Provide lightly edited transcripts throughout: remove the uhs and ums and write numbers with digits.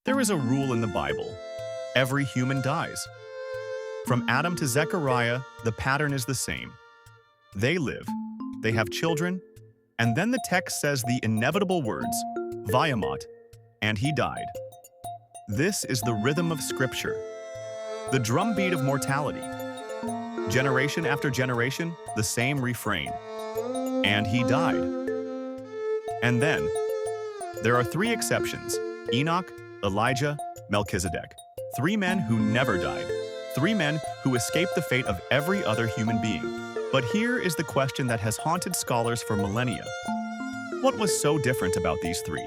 There is a rule in the Bible. Every human dies. From Adam to Zechariah, the pattern is the same. They live, they have children, and then the text says the inevitable words, Vayamot, and he died. This is the rhythm of Scripture, the drumbeat of mortality. Generation after generation, the same refrain. And he died. And then, there are three exceptions: Enoch, Elijah, Melchizedek. Three men who never died. Three men who escaped the fate of every other human being. But here is the question that has haunted scholars for millennia. What was so different about these three?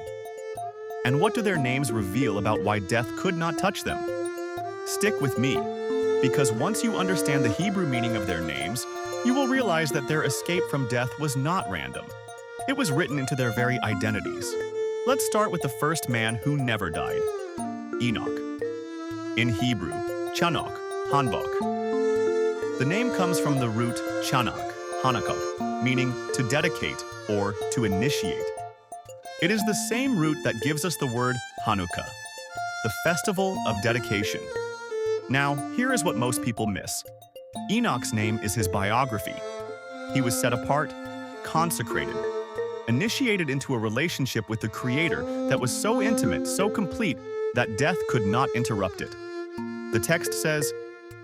And what do their names reveal about why death could not touch them? Stick with me, because once you understand the Hebrew meaning of their names, you will realize that their escape from death was not random. It was written into their very identities. Let's start with the first man who never died, Enoch. In Hebrew, Chanokh, Hanbok. The name comes from the root Chanokh, Chanokh, meaning to dedicate or to initiate. It is the same root that gives us the word Hanukkah, the festival of dedication. Now, here is what most people miss. Enoch's name is his biography. He was set apart, consecrated, initiated into a relationship with the Creator that was so intimate, so complete, that death could not interrupt it. The text says,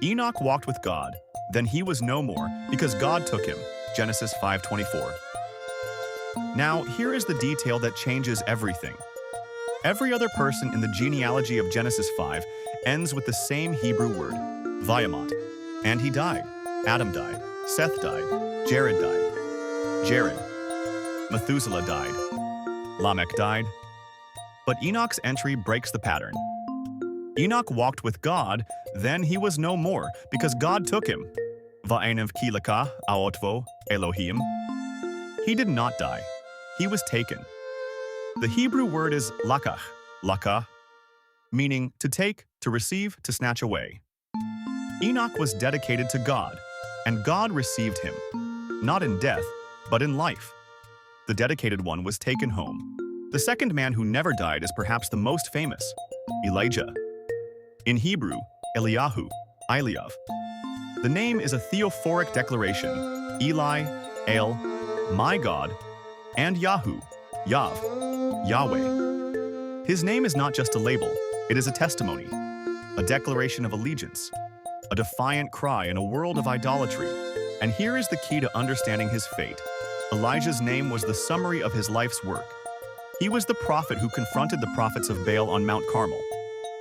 Enoch walked with God, then he was no more, because God took him. Genesis 5:24. Now, here is the detail that changes everything. Every other person in the genealogy of Genesis 5 ends with the same Hebrew word, Vayamot. And he died. Adam died. Seth died. Jared died. Jared. Methuselah died. Lamech died. But Enoch's entry breaks the pattern. Enoch walked with God, then he was no more, because God took him. Va'enev ki laka aotvo Elohim. He did not die. He was taken. The Hebrew word is lakach, laka, meaning to take, to receive, to snatch away. Enoch was dedicated to God, and God received him, not in death, but in life. The dedicated one was taken home. The second man who never died is perhaps the most famous, Elijah. In Hebrew, Eliyahu, Eliyahu. The name is a theophoric declaration, Eli, El, my God, and Yahu, Yav, Yahweh. His name is not just a label, it is a testimony, a declaration of allegiance, a defiant cry in a world of idolatry. And here is the key to understanding his fate. Elijah's name was the summary of his life's work. He was the prophet who confronted the prophets of Baal on Mount Carmel.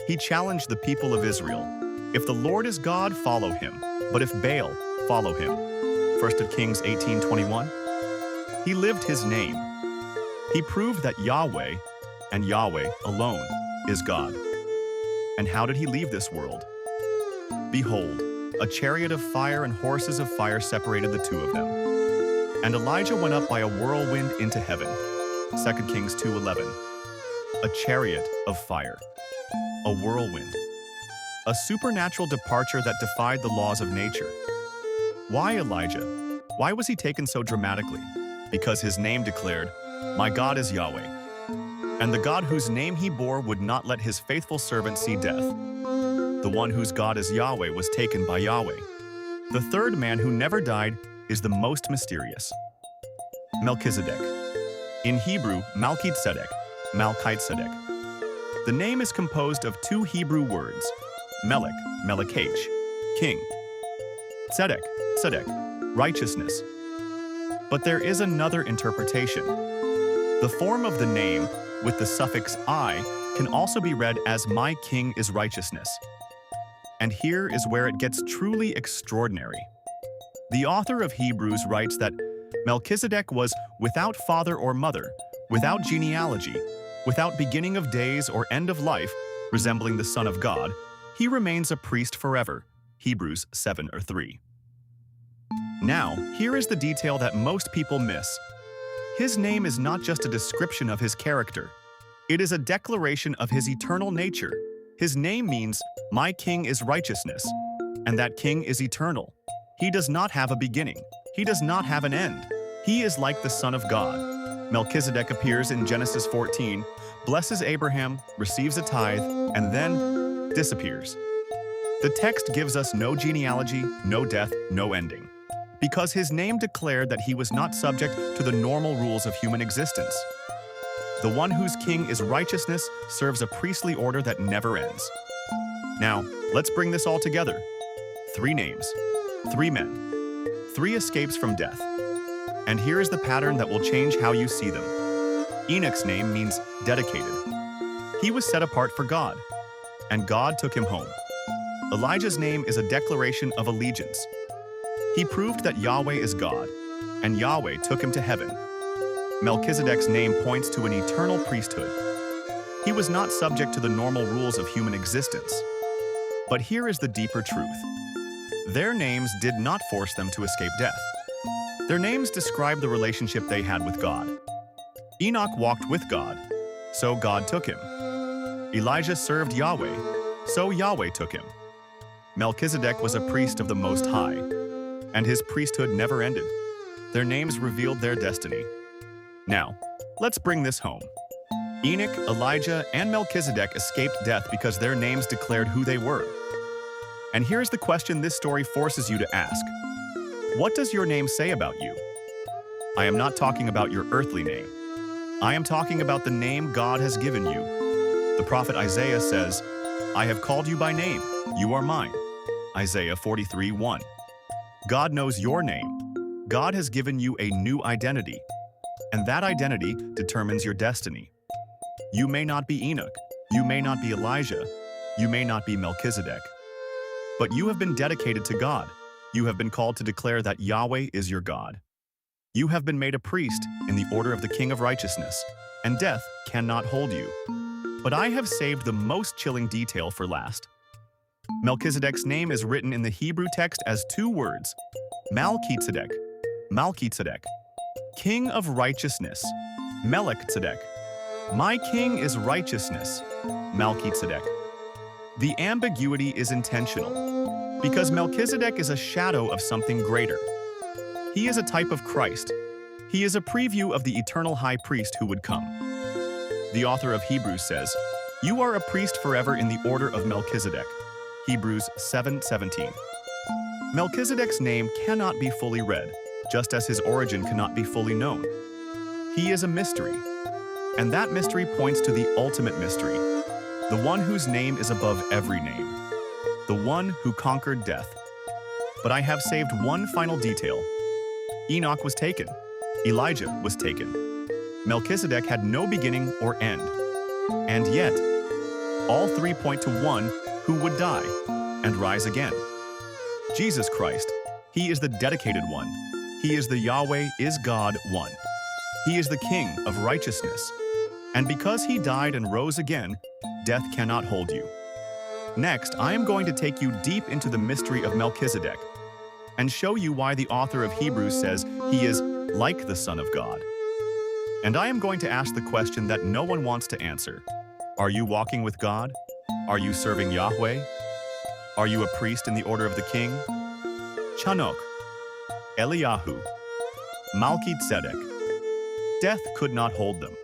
He challenged the people of Israel. If the Lord is God, follow him. But if Baal, follow him. 1 Kings 18:21. He lived his name. He proved that Yahweh, and Yahweh alone, is God. And how did he leave this world? Behold, a chariot of fire and horses of fire separated the two of them. And Elijah went up by a whirlwind into heaven. 2 Kings 2:11. A chariot of fire. A whirlwind. A supernatural departure that defied the laws of nature. Why Elijah? Why was he taken so dramatically? Because his name declared, "My God is Yahweh." And the God whose name he bore would not let his faithful servant see death. The one whose God is Yahweh was taken by Yahweh. The third man who never died is the most mysterious. Melchizedek. In Hebrew, Malki-Tzedek, Malki-Tzedek. The name is composed of two Hebrew words, Melech, Melechach, king. Tzedek, Tzedek, righteousness. But there is another interpretation. The form of the name, with the suffix I, can also be read as my king is righteousness. And here is where it gets truly extraordinary. The author of Hebrews writes that Melchizedek was without father or mother, without genealogy, without beginning of days or end of life, resembling the Son of God. He remains a priest forever. Hebrews 7:3. Now, here is the detail that most people miss. His name is not just a description of his character. It is a declaration of his eternal nature. His name means, my king is righteousness, and that king is eternal. He does not have a beginning. He does not have an end. He is like the Son of God. Melchizedek appears in Genesis 14, blesses Abraham, receives a tithe, and then disappears. The text gives us no genealogy, no death, no ending, because his name declared that he was not subject to the normal rules of human existence. The one whose king is righteousness serves a priestly order that never ends. Now, let's bring this all together. 3 names, 3 men, 3 escapes from death. And here is the pattern that will change how you see them. Enoch's name means dedicated. He was set apart for God, and God took him home. Elijah's name is a declaration of allegiance. He proved that Yahweh is God, and Yahweh took him to heaven. Melchizedek's name points to an eternal priesthood. He was not subject to the normal rules of human existence. But here is the deeper truth. Their names did not force them to escape death. Their names describe the relationship they had with God. Enoch walked with God, so God took him. Elijah served Yahweh, so Yahweh took him. Melchizedek was a priest of the Most High, and his priesthood never ended. Their names revealed their destiny. Now, let's bring this home. Enoch, Elijah, and Melchizedek escaped death because their names declared who they were. And here's the question this story forces you to ask. What does your name say about you? I am not talking about your earthly name. I am talking about the name God has given you. The prophet Isaiah says, "I have called you by name. You are mine." Isaiah 43:1. God knows your name. God has given you a new identity, and that identity determines your destiny. You may not be Enoch, you may not be Elijah, you may not be Melchizedek, but you have been dedicated to God. You have been called to declare that Yahweh is your God. You have been made a priest in the order of the King of Righteousness, and death cannot hold you. But I have saved the most chilling detail for last. Melchizedek's name is written in the Hebrew text as 2 words, Malki-Tzedek, Malki-Tzedek, King of Righteousness, Melchizedek. My king is righteousness, Malki-Tzedek. The ambiguity is intentional, because Melchizedek is a shadow of something greater. He is a type of Christ. He is a preview of the eternal high priest who would come. The author of Hebrews says, "You are a priest forever in the order of Melchizedek." Hebrews 7:17. Melchizedek's name cannot be fully read, just as his origin cannot be fully known. He is a mystery, and that mystery points to the ultimate mystery, the one whose name is above every name, the one who conquered death. But I have saved one final detail. Enoch was taken. Elijah was taken. Melchizedek had no beginning or end. And yet, all 3 point to one who would die and rise again. Jesus Christ. He is the dedicated one. He is the Yahweh is God one. He is the King of righteousness. And because he died and rose again, death cannot hold you. Next, I am going to take you deep into the mystery of Melchizedek and show you why the author of Hebrews says he is like the Son of God. And I am going to ask the question that no one wants to answer. Are you walking with God? Are you serving Yahweh? Are you a priest in the order of the king? Chanokh, Eliyahu, Malki-Tzedek. Death could not hold them.